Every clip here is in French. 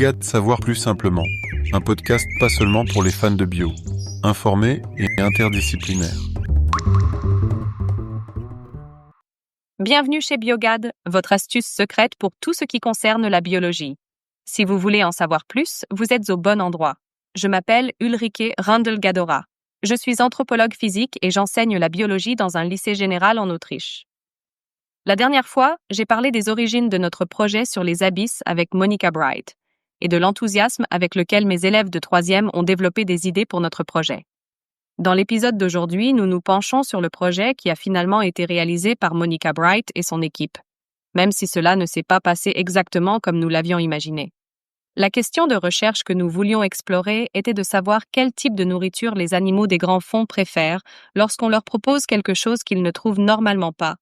Biogad Savoir plus simplement, un podcast pas seulement pour les fans de bio, informés et interdisciplinaires. Bienvenue chez Biogad, votre astuce secrète pour tout ce qui concerne la biologie. Si vous voulez en savoir plus, vous êtes au bon endroit. Je m'appelle Ulrike Randl-Gadora. Je suis anthropologue physique et j'enseigne la biologie dans un lycée général en Autriche. La dernière fois, j'ai parlé des origines de notre projet sur les abysses avec Monica Bright et de l'enthousiasme avec lequel mes élèves de 3e ont développé des idées pour notre projet. Dans l'épisode d'aujourd'hui, nous nous penchons sur le projet qui a finalement été réalisé par Monica Bright et son équipe, même si cela ne s'est pas passé exactement comme nous l'avions imaginé. La question de recherche que nous voulions explorer était de savoir quel type de nourriture les animaux des grands fonds préfèrent lorsqu'on leur propose quelque chose qu'ils ne trouvent normalement pas,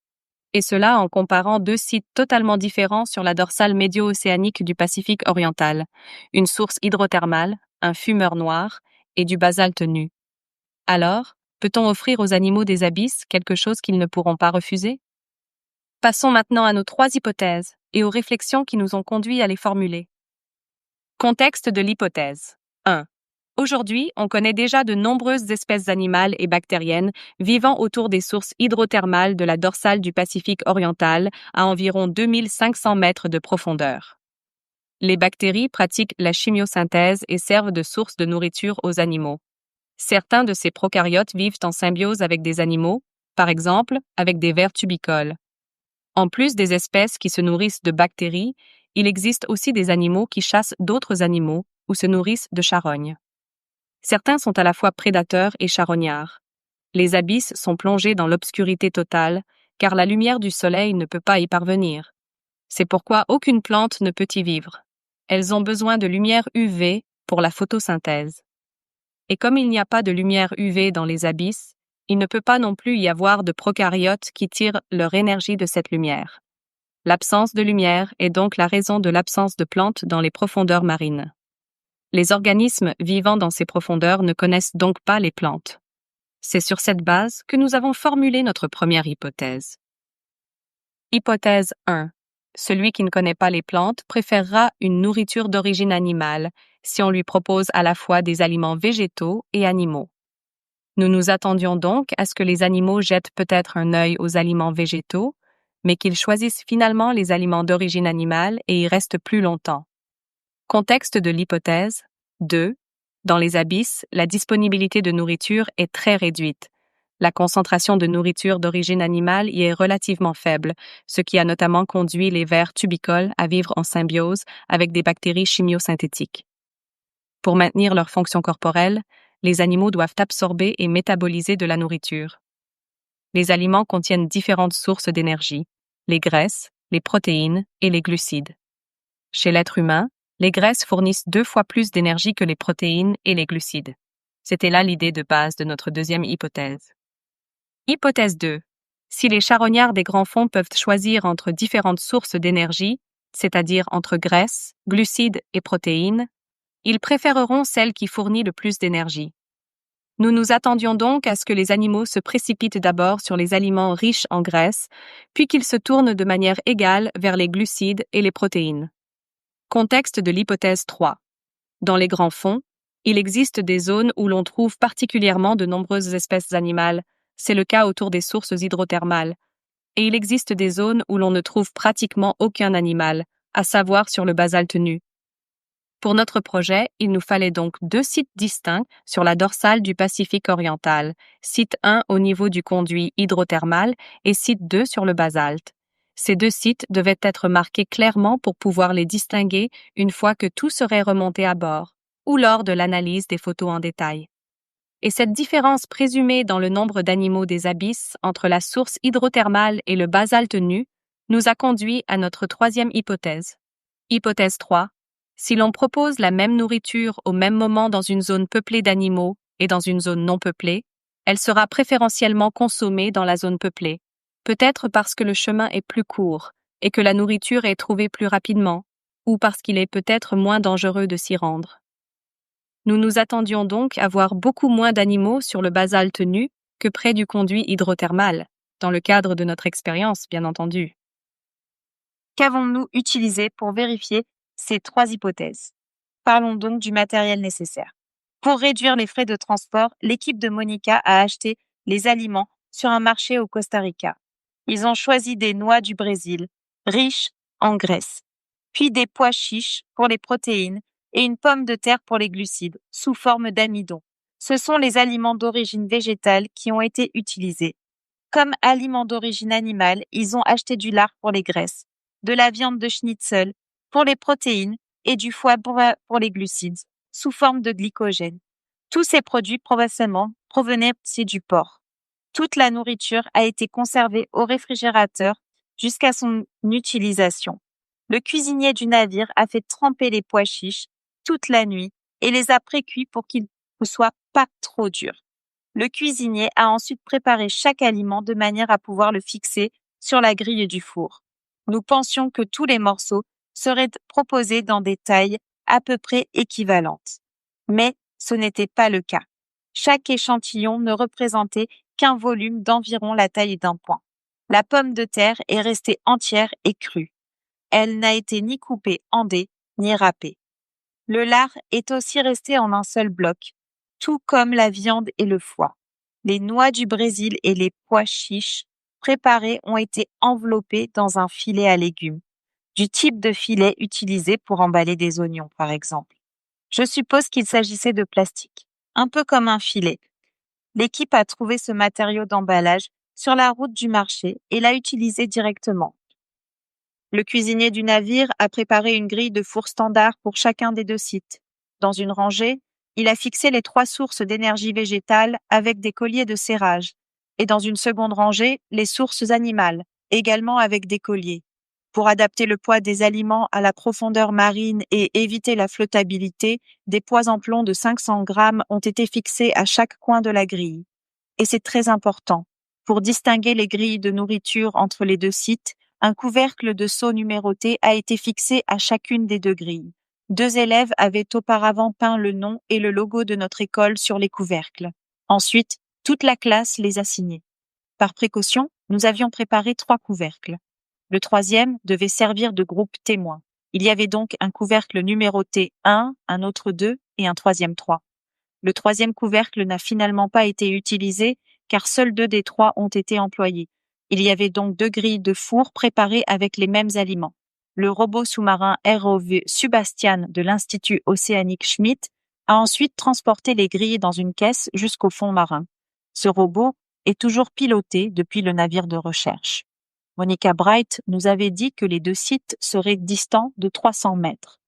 et cela en comparant deux sites totalement différents sur la dorsale médio-océanique du Pacifique oriental, une source hydrothermale, un fumeur noir et du basalte nu. Alors, peut-on offrir aux animaux des abysses quelque chose qu'ils ne pourront pas refuser? Passons maintenant à nos 3 hypothèses et aux réflexions qui nous ont conduits à les formuler. Contexte de l'hypothèse. 1. Aujourd'hui, on connaît déjà de nombreuses espèces animales et bactériennes vivant autour des sources hydrothermales de la dorsale du Pacifique oriental à environ 2500 mètres de profondeur. Les bactéries pratiquent la chimiosynthèse et servent de source de nourriture aux animaux. Certains de ces prokaryotes vivent en symbiose avec des animaux, par exemple avec des vers tubicoles. En plus des espèces qui se nourrissent de bactéries, il existe aussi des animaux qui chassent d'autres animaux ou se nourrissent de charognes. Certains sont à la fois prédateurs et charognards. Les abysses sont plongés dans l'obscurité totale, car la lumière du soleil ne peut pas y parvenir. C'est pourquoi aucune plante ne peut y vivre. Elles ont besoin de lumière UV pour la photosynthèse. Et comme il n'y a pas de lumière UV dans les abysses, il ne peut pas non plus y avoir de prokaryotes qui tirent leur énergie de cette lumière. L'absence de lumière est donc la raison de l'absence de plantes dans les profondeurs marines. Les organismes vivant dans ces profondeurs ne connaissent donc pas les plantes. C'est sur cette base que nous avons formulé notre première hypothèse. Hypothèse 1. Celui qui ne connaît pas les plantes préférera une nourriture d'origine animale si on lui propose à la fois des aliments végétaux et animaux. Nous nous attendions donc à ce que les animaux jettent peut-être un œil aux aliments végétaux, mais qu'ils choisissent finalement les aliments d'origine animale et y restent plus longtemps. Contexte de l'hypothèse. 2. Dans les abysses, la disponibilité de nourriture est très réduite. La concentration de nourriture d'origine animale y est relativement faible, ce qui a notamment conduit les vers tubicoles à vivre en symbiose avec des bactéries chimiosynthétiques. Pour maintenir leur fonction corporelle, les animaux doivent absorber et métaboliser de la nourriture. Les aliments contiennent différentes sources d'énergie, les graisses, les protéines et les glucides. Chez l'être humain, les graisses fournissent 2 fois plus d'énergie que les protéines et les glucides. C'était là l'idée de base de notre deuxième hypothèse. Hypothèse 2. Si les charognards des grands fonds peuvent choisir entre différentes sources d'énergie, c'est-à-dire entre graisses, glucides et protéines, ils préféreront celle qui fournit le plus d'énergie. Nous nous attendions donc à ce que les animaux se précipitent d'abord sur les aliments riches en graisses, puis qu'ils se tournent de manière égale vers les glucides et les protéines. Contexte de l'hypothèse 3. Dans les grands fonds, il existe des zones où l'on trouve particulièrement de nombreuses espèces animales. C'est le cas autour des sources hydrothermales. Et il existe des zones où l'on ne trouve pratiquement aucun animal, à savoir sur le basalte nu. Pour notre projet, il nous fallait donc 2 sites distincts sur la dorsale du Pacifique oriental, site 1 au niveau du conduit hydrothermal et site 2 sur le basalte. Ces 2 sites devaient être marqués clairement pour pouvoir les distinguer une fois que tout serait remonté à bord, ou lors de l'analyse des photos en détail. Et cette différence présumée dans le nombre d'animaux des abysses entre la source hydrothermale et le basalte nu nous a conduit à notre 3e hypothèse. Hypothèse 3. Si l'on propose la même nourriture au même moment dans une zone peuplée d'animaux et dans une zone non peuplée, elle sera préférentiellement consommée dans la zone peuplée, peut-être parce que le chemin est plus court et que la nourriture est trouvée plus rapidement, ou parce qu'il est peut-être moins dangereux de s'y rendre. Nous nous attendions donc à voir beaucoup moins d'animaux sur le basalte nu que près du conduit hydrothermal, dans le cadre de notre expérience, bien entendu. Qu'avons-nous utilisé pour vérifier ces 3 hypothèses? Parlons donc du matériel nécessaire. Pour réduire les frais de transport, l'équipe de Monica a acheté les aliments sur un marché au Costa Rica. Ils ont choisi des noix du Brésil, riches en graisse, puis des pois chiches pour les protéines et une pomme de terre pour les glucides, sous forme d'amidon. Ce sont les aliments d'origine végétale qui ont été utilisés. Comme aliments d'origine animale, ils ont acheté du lard pour les graisses, de la viande de schnitzel pour les protéines et du foie gras pour les glucides, sous forme de glycogène. Tous ces produits provenaient du porc. Toute la nourriture a été conservée au réfrigérateur jusqu'à son utilisation. Le cuisinier du navire a fait tremper les pois chiches toute la nuit et les a précuits pour qu'ils ne soient pas trop durs. Le cuisinier a ensuite préparé chaque aliment de manière à pouvoir le fixer sur la grille du four. Nous pensions que tous les morceaux seraient proposés dans des tailles à peu près équivalentes. Mais ce n'était pas le cas. Chaque échantillon ne représentait qu'un volume d'environ la taille d'un poing. La pomme de terre est restée entière et crue. Elle n'a été ni coupée en dés, ni râpée. Le lard est aussi resté en un seul bloc, tout comme la viande et le foie. Les noix du Brésil et les pois chiches préparés ont été enveloppés dans un filet à légumes, du type de filet utilisé pour emballer des oignons, par exemple. Je suppose qu'il s'agissait de plastique, un peu comme un filet. L'équipe a trouvé ce matériau d'emballage sur la route du marché et l'a utilisé directement. Le cuisinier du navire a préparé une grille de four standard pour chacun des 2 sites. Dans une rangée, il a fixé les 3 sources d'énergie végétale avec des colliers de serrage, et dans une seconde rangée, les sources animales, également avec des colliers. Pour adapter le poids des aliments à la profondeur marine et éviter la flottabilité, des poids en plomb de 500 grammes ont été fixés à chaque coin de la grille. Et c'est très important. Pour distinguer les grilles de nourriture entre les 2 sites, un couvercle de seau numéroté a été fixé à chacune des 2 grilles. 2 élèves avaient auparavant peint le nom et le logo de notre école sur les couvercles. Ensuite, toute la classe les a signés. Par précaution, nous avions préparé 3 couvercles. Le 3e devait servir de groupe témoin. Il y avait donc un couvercle numéroté 1, un autre 2 et un 3e 3. Le 3e couvercle n'a finalement pas été utilisé car seuls 2 des 3 ont été employés. Il y avait donc 2 grilles de four préparées avec les mêmes aliments. Le robot sous-marin ROV Subastian de l'Institut océanique Schmidt a ensuite transporté les grilles dans une caisse jusqu'au fond marin. Ce robot est toujours piloté depuis le navire de recherche. Monica Bright nous avait dit que les 2 sites seraient distants de 300 mètres.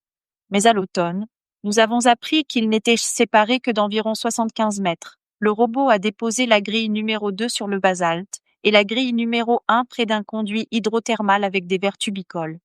Mais à l'automne, nous avons appris qu'ils n'étaient séparés que d'environ 75 mètres. Le robot a déposé la grille numéro 2 sur le basalte et la grille numéro 1 près d'un conduit hydrothermal avec des verres tubicoles.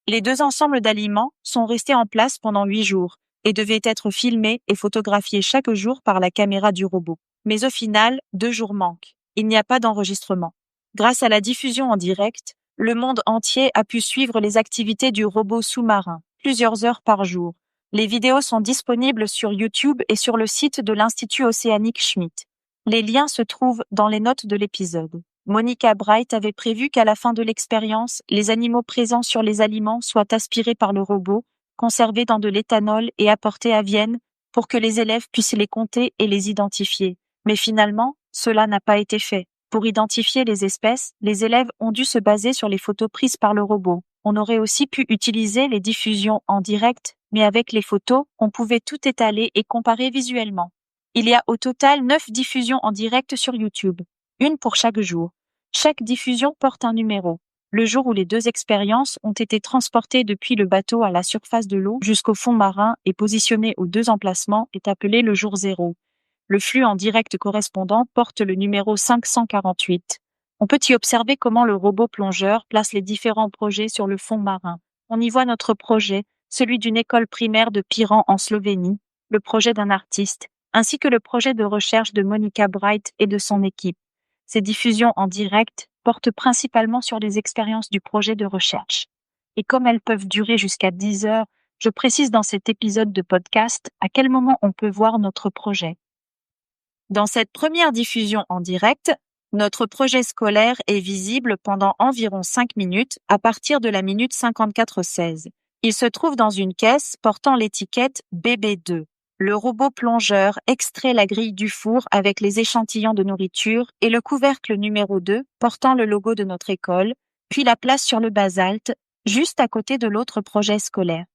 Les 2 ensembles d'aliments sont restés en place pendant 8 jours et devaient être filmés et photographiés chaque jour par la caméra du robot. Mais au final, 2 jours manquent. Il n'y a pas d'enregistrement. Grâce à la diffusion en direct, le monde entier a pu suivre les activités du robot sous-marin, plusieurs heures par jour. Les vidéos sont disponibles sur YouTube et sur le site de l'Institut océanique Schmidt. Les liens se trouvent dans les notes de l'épisode. Monica Bright avait prévu qu'à la fin de l'expérience, les animaux présents sur les aliments soient aspirés par le robot, conservés dans de l'éthanol et apportés à Vienne pour que les élèves puissent les compter et les identifier. Mais finalement, cela n'a pas été fait. Pour identifier les espèces, les élèves ont dû se baser sur les photos prises par le robot. On aurait aussi pu utiliser les diffusions en direct, mais avec les photos, on pouvait tout étaler et comparer visuellement. Il y a au total 9 diffusions en direct sur YouTube, une pour chaque jour. Chaque diffusion porte un numéro. Le jour où les 2 expériences ont été transportées depuis le bateau à la surface de l'eau jusqu'au fond marin et positionnées aux 2 emplacements est appelé le jour 0. Le flux en direct correspondant porte le numéro 548. On peut y observer comment le robot plongeur place les différents projets sur le fond marin. On y voit notre projet, celui d'une école primaire de Piran en Slovénie, le projet d'un artiste, ainsi que le projet de recherche de Monica Bright et de son équipe. Ces diffusions en direct portent principalement sur les expériences du projet de recherche. Et comme elles peuvent durer jusqu'à 10 heures, je précise dans cet épisode de podcast à quel moment on peut voir notre projet. Dans cette première diffusion en direct, notre projet scolaire est visible pendant environ 5 minutes à partir de la minute 54:16. Il se trouve dans une caisse portant l'étiquette BB2. Le robot plongeur extrait la grille du four avec les échantillons de nourriture et le couvercle numéro 2 portant le logo de notre école, puis la place sur le basalte, juste à côté de l'autre projet scolaire.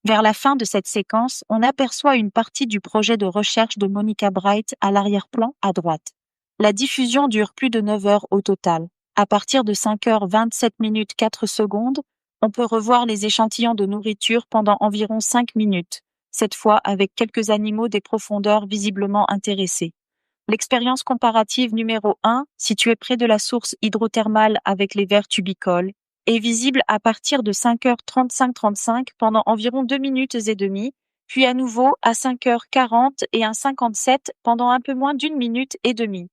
Vers la fin de cette séquence, on aperçoit une partie du projet de recherche de Monica Bright à l'arrière-plan à droite. La diffusion dure plus de 9 heures au total. À partir de 5h27 minutes 4 secondes, on peut revoir les échantillons de nourriture pendant environ 5 minutes, cette fois avec quelques animaux des profondeurs visiblement intéressés. L'expérience comparative numéro 1, située près de la source hydrothermale avec les vers tubicoles, est visible à partir de 5h35 pendant environ 2 minutes et demie, puis à nouveau à 5h40 et 1h57 pendant un peu moins d'1 minute et demie.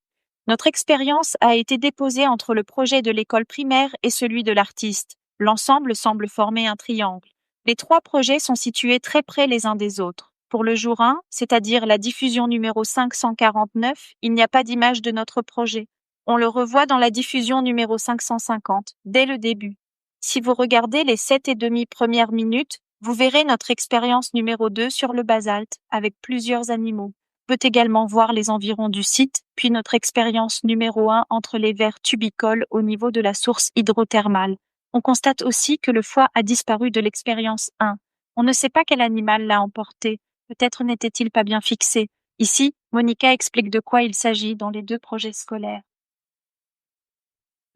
Notre expérience a été déposée entre le projet de l'école primaire et celui de l'artiste. L'ensemble semble former un triangle. Les 3 projets sont situés très près les uns des autres. Pour le jour 1, c'est-à-dire la diffusion numéro 549, il n'y a pas d'image de notre projet. On le revoit dans la diffusion numéro 550, dès le début. Si vous regardez les 7,5 premières minutes, vous verrez notre expérience numéro 2 sur le basalte, avec plusieurs animaux. On peut également voir les environs du site, puis notre expérience numéro 1 entre les vers tubicoles au niveau de la source hydrothermale. On constate aussi que le foie a disparu de l'expérience 1. On ne sait pas quel animal l'a emporté. Peut-être n'était-il pas bien fixé. Ici, Monica explique de quoi il s'agit dans les 2 projets scolaires.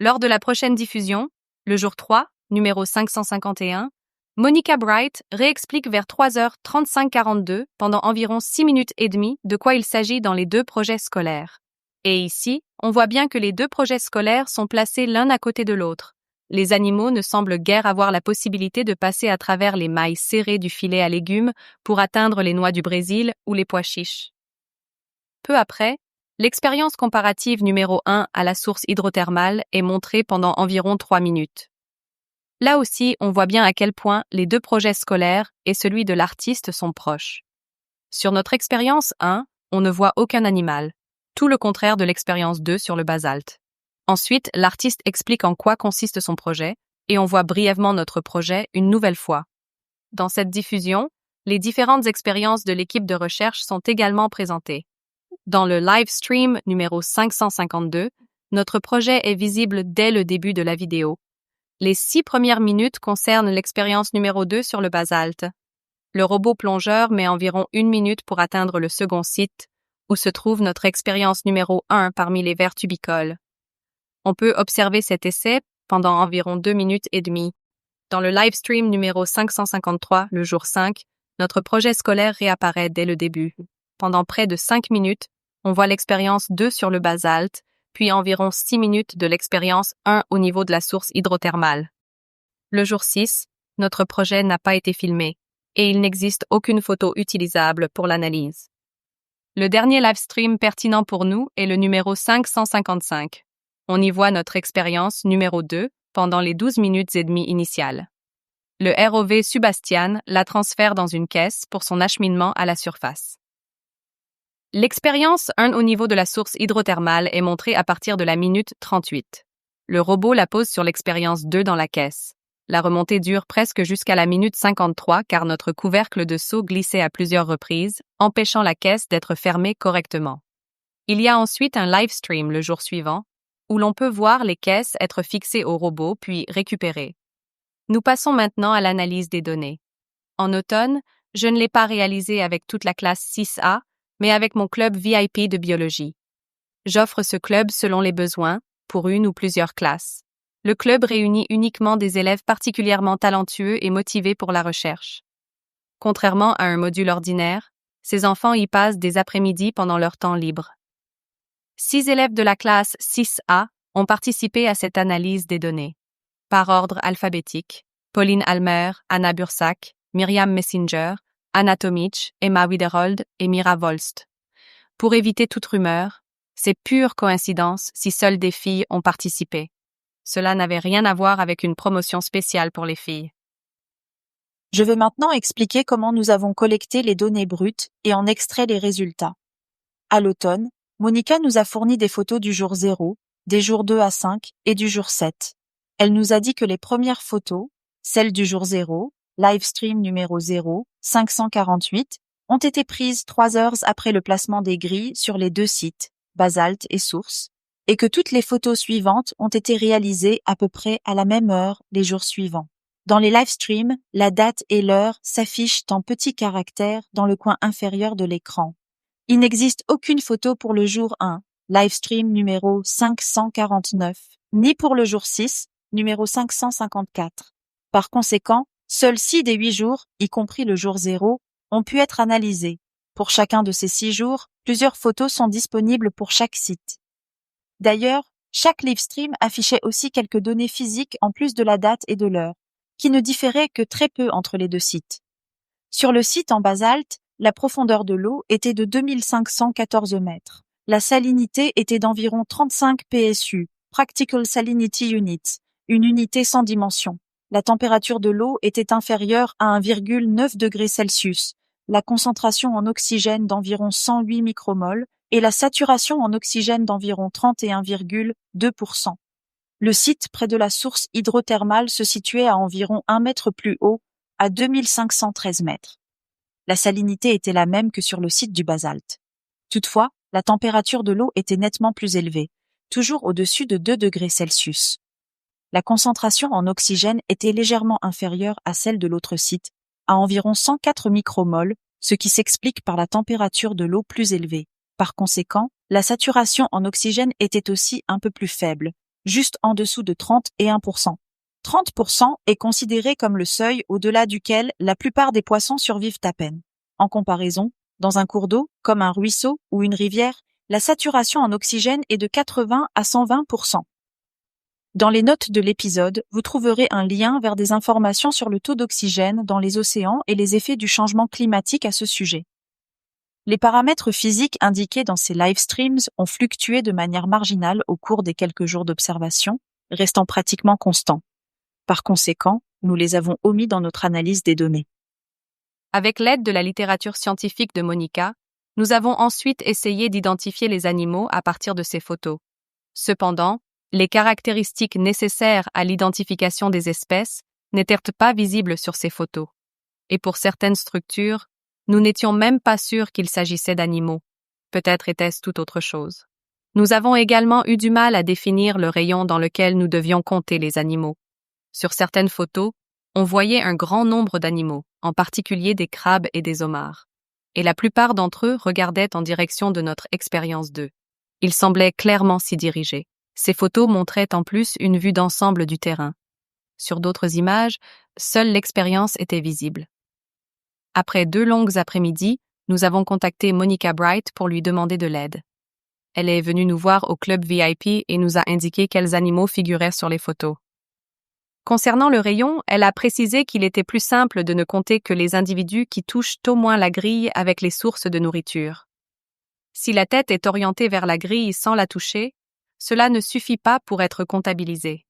Lors de la prochaine diffusion, le jour 3, numéro 551, Monica Bright réexplique vers 3h35-42 pendant environ 6 minutes et demie de quoi il s'agit dans les 2 projets scolaires. Et ici, on voit bien que les 2 projets scolaires sont placés l'un à côté de l'autre. Les animaux ne semblent guère avoir la possibilité de passer à travers les mailles serrées du filet à légumes pour atteindre les noix du Brésil ou les pois chiches. Peu après, l'expérience comparative numéro 1 à la source hydrothermale est montrée pendant environ 3 minutes. Là aussi, on voit bien à quel point les 2 projets scolaires et celui de l'artiste sont proches. Sur notre expérience 1, on ne voit aucun animal, tout le contraire de l'expérience 2 sur le basalte. Ensuite, l'artiste explique en quoi consiste son projet, et on voit brièvement notre projet une nouvelle fois. Dans cette diffusion, les différentes expériences de l'équipe de recherche sont également présentées. Dans le live stream numéro 552, notre projet est visible dès le début de la vidéo. Les 6 premières minutes concernent l'expérience numéro 2 sur le basalte. Le robot plongeur met environ 1 minute pour atteindre le second site, où se trouve notre expérience numéro 1 parmi les vers tubicoles. On peut observer cet essai pendant environ 2 minutes et demie. Dans le live stream numéro 553, le jour 5, notre projet scolaire réapparaît dès le début. Pendant près de 5 minutes, on voit l'expérience 2 sur le basalte, puis environ 6 minutes de l'expérience 1 au niveau de la source hydrothermale. Le jour 6, notre projet n'a pas été filmé, et il n'existe aucune photo utilisable pour l'analyse. Le dernier live stream pertinent pour nous est le numéro 555. On y voit notre expérience numéro 2 pendant les 12 minutes et demie initiales. Le ROV Subastian la transfère dans une caisse pour son acheminement à la surface. L'expérience 1 au niveau de la source hydrothermale est montrée à partir de la minute 38. Le robot la pose sur l'expérience 2 dans la caisse. La remontée dure presque jusqu'à la minute 53 car notre couvercle de seau glissait à plusieurs reprises, empêchant la caisse d'être fermée correctement. Il y a ensuite un live stream le jour suivant, où l'on peut voir les caisses être fixées au robot puis récupérées. Nous passons maintenant à l'analyse des données. En automne, je ne l'ai pas réalisé avec toute la classe 6A, mais avec mon club VIP de biologie. J'offre ce club selon les besoins, pour une ou plusieurs classes. Le club réunit uniquement des élèves particulièrement talentueux et motivés pour la recherche. Contrairement à un module ordinaire, ces enfants y passent des après-midi pendant leur temps libre. 6 élèves de la classe 6A ont participé à cette analyse des données. Par ordre alphabétique, Pauline Almer, Anna Bursac, Myriam Messenger, Anna Tomic, Emma Widerold et Mira Volst. Pour éviter toute rumeur, c'est pure coïncidence si seules des filles ont participé. Cela n'avait rien à voir avec une promotion spéciale pour les filles. Je vais maintenant expliquer comment nous avons collecté les données brutes et en extrait les résultats. À l'automne, Monica nous a fourni des photos du jour 0, des jours 2 à 5 et du jour 7. Elle nous a dit que les premières photos, celles du jour 0, livestream numéro 0, 548, ont été prises 3 heures après le placement des grilles sur les deux sites, Basalt et Source, et que toutes les photos suivantes ont été réalisées à peu près à la même heure les jours suivants. Dans les livestreams, la date et l'heure s'affichent en petits caractères dans le coin inférieur de l'écran. Il n'existe aucune photo pour le jour 1, livestream numéro 549, ni pour le jour 6, numéro 554. Par conséquent, seuls 6 des 8 jours, y compris le jour 0, ont pu être analysés. Pour chacun de ces 6 jours, plusieurs photos sont disponibles pour chaque site. D'ailleurs, chaque livestream affichait aussi quelques données physiques en plus de la date et de l'heure, qui ne différaient que très peu entre les deux sites. Sur le site en basalte, la profondeur de l'eau était de 2514 mètres. La salinité était d'environ 35 PSU, Practical Salinity Unit, une unité sans dimension. La température de l'eau était inférieure à 1,9 degrés Celsius, la concentration en oxygène d'environ 108 micromoles et la saturation en oxygène d'environ 31,2%. Le site près de la source hydrothermale se situait à environ 1 mètre plus haut, à 2513 mètres. La salinité était la même que sur le site du basalte. Toutefois, la température de l'eau était nettement plus élevée, toujours au-dessus de 2 degrés Celsius. La concentration en oxygène était légèrement inférieure à celle de l'autre site, à environ 104 micromoles, ce qui s'explique par la température de l'eau plus élevée. Par conséquent, la saturation en oxygène était aussi un peu plus faible, juste en dessous de 31%. 30% est considéré comme le seuil au-delà duquel la plupart des poissons survivent à peine. En comparaison, dans un cours d'eau, comme un ruisseau ou une rivière, la saturation en oxygène est de 80 à 120%. Dans les notes de l'épisode, vous trouverez un lien vers des informations sur le taux d'oxygène dans les océans et les effets du changement climatique à ce sujet. Les paramètres physiques indiqués dans ces livestreams ont fluctué de manière marginale au cours des quelques jours d'observation, restant pratiquement constants. Par conséquent, nous les avons omis dans notre analyse des données. Avec l'aide de la littérature scientifique de Monica, nous avons ensuite essayé d'identifier les animaux à partir de ces photos. Cependant, les caractéristiques nécessaires à l'identification des espèces n'étaient pas visibles sur ces photos. Et pour certaines structures, nous n'étions même pas sûrs qu'il s'agissait d'animaux. Peut-être était-ce tout autre chose. Nous avons également eu du mal à définir le rayon dans lequel nous devions compter les animaux. Sur certaines photos, on voyait un grand nombre d'animaux, en particulier des crabes et des homards. Et la plupart d'entre eux regardaient en direction de notre expérience d'eux. Ils semblaient clairement s'y diriger. Ces photos montraient en plus une vue d'ensemble du terrain. Sur d'autres images, seule l'expérience était visible. Après 2 longues après-midi, nous avons contacté Monica Bright pour lui demander de l'aide. Elle est venue nous voir au club VIP et nous a indiqué quels animaux figuraient sur les photos. Concernant le rayon, elle a précisé qu'il était plus simple de ne compter que les individus qui touchent au moins la grille avec les sources de nourriture. Si la tête est orientée vers la grille sans la toucher, cela ne suffit pas pour être comptabilisé.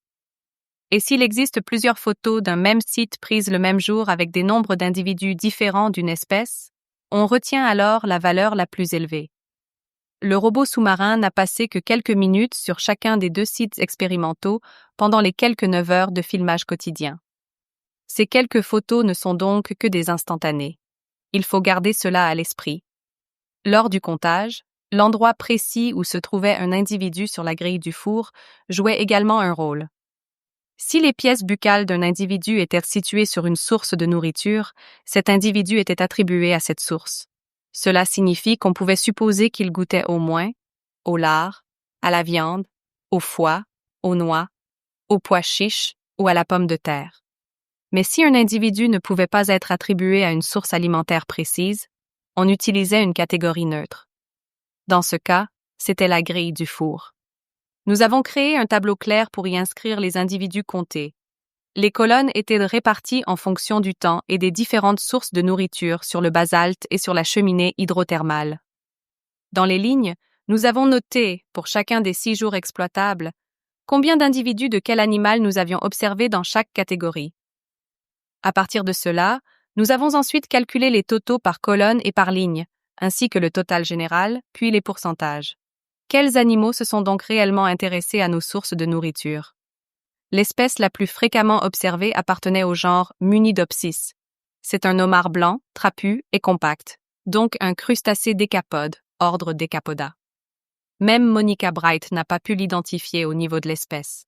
Et s'il existe plusieurs photos d'un même site prises le même jour avec des nombres d'individus différents d'une espèce, on retient alors la valeur la plus élevée. Le robot sous-marin n'a passé que quelques minutes sur chacun des 2 sites expérimentaux pendant les quelques 9 heures de filmage quotidien. Ces quelques photos ne sont donc que des instantanées. Il faut garder cela à l'esprit. Lors du comptage, l'endroit précis où se trouvait un individu sur la grille du four jouait également un rôle. Si les pièces buccales d'un individu étaient situées sur une source de nourriture, cet individu était attribué à cette source. Cela signifie qu'on pouvait supposer qu'il goûtait au moins au lard, à la viande, au foie, aux noix, aux pois chiches ou à la pomme de terre. Mais si un individu ne pouvait pas être attribué à une source alimentaire précise, on utilisait une catégorie neutre. Dans ce cas, c'était la grille du four. Nous avons créé un tableau clair pour y inscrire les individus comptés. Les colonnes étaient réparties en fonction du temps et des différentes sources de nourriture sur le basalte et sur la cheminée hydrothermale. Dans les lignes, nous avons noté, pour chacun des 6 jours exploitables, combien d'individus de quel animal nous avions observé dans chaque catégorie. À partir de cela, nous avons ensuite calculé les totaux par colonne et par ligne, ainsi que le total général, puis les pourcentages. Quels animaux se sont donc réellement intéressés à nos sources de nourriture? L'espèce la plus fréquemment observée appartenait au genre Munidopsis, C'est un homard blanc, trapu et compact, donc un crustacé décapode, ordre Décapoda. Même Monica Bright n'a pas pu l'identifier au niveau de l'espèce.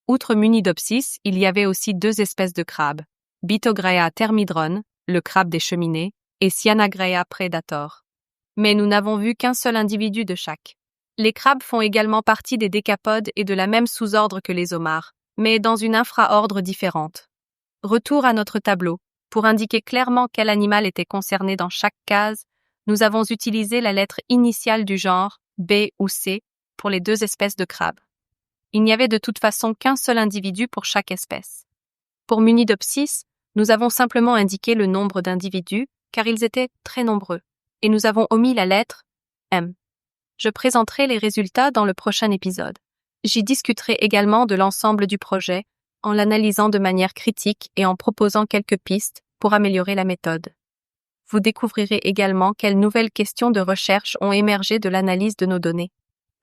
Outre Munidopsis, il y avait aussi 2 espèces de crabes, Bitogrea thermidron, le crabe des cheminées, et Cyanagrea predator. Mais nous n'avons vu qu'un seul individu de chaque. Les crabes font également partie des décapodes et de la même sous-ordre que les homards, mais dans une infra-ordre différente. Retour à notre tableau. Pour indiquer clairement quel animal était concerné dans chaque case, nous avons utilisé la lettre initiale du genre, B ou C, pour les 2 espèces de crabes. Il n'y avait de toute façon qu'un seul individu pour chaque espèce. Pour Munidopsis, nous avons simplement indiqué le nombre d'individus, car ils étaient très nombreux, et nous avons omis la lettre M. Je présenterai les résultats dans le prochain épisode. J'y discuterai également de l'ensemble du projet, en l'analysant de manière critique et en proposant quelques pistes pour améliorer la méthode. Vous découvrirez également quelles nouvelles questions de recherche ont émergé de l'analyse de nos données.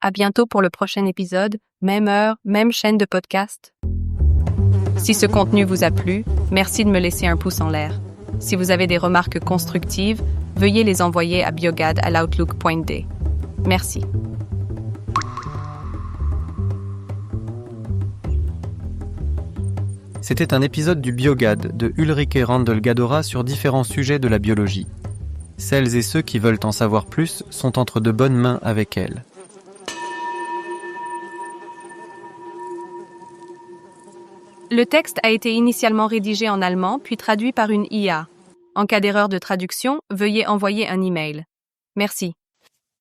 À bientôt pour le prochain épisode, même heure, même chaîne de podcast. Si ce contenu vous a plu, merci de me laisser un pouce en l'air. Si vous avez des remarques constructives, veuillez les envoyer à biogad@outlook.de. Merci. C'était un épisode du Biogad de Ulrike Randel Gadora sur différents sujets de la biologie. Celles et ceux qui veulent en savoir plus sont entre de bonnes mains avec elle. Le texte a été initialement rédigé en allemand puis traduit par une IA. En cas d'erreur de traduction, veuillez envoyer un email. Merci.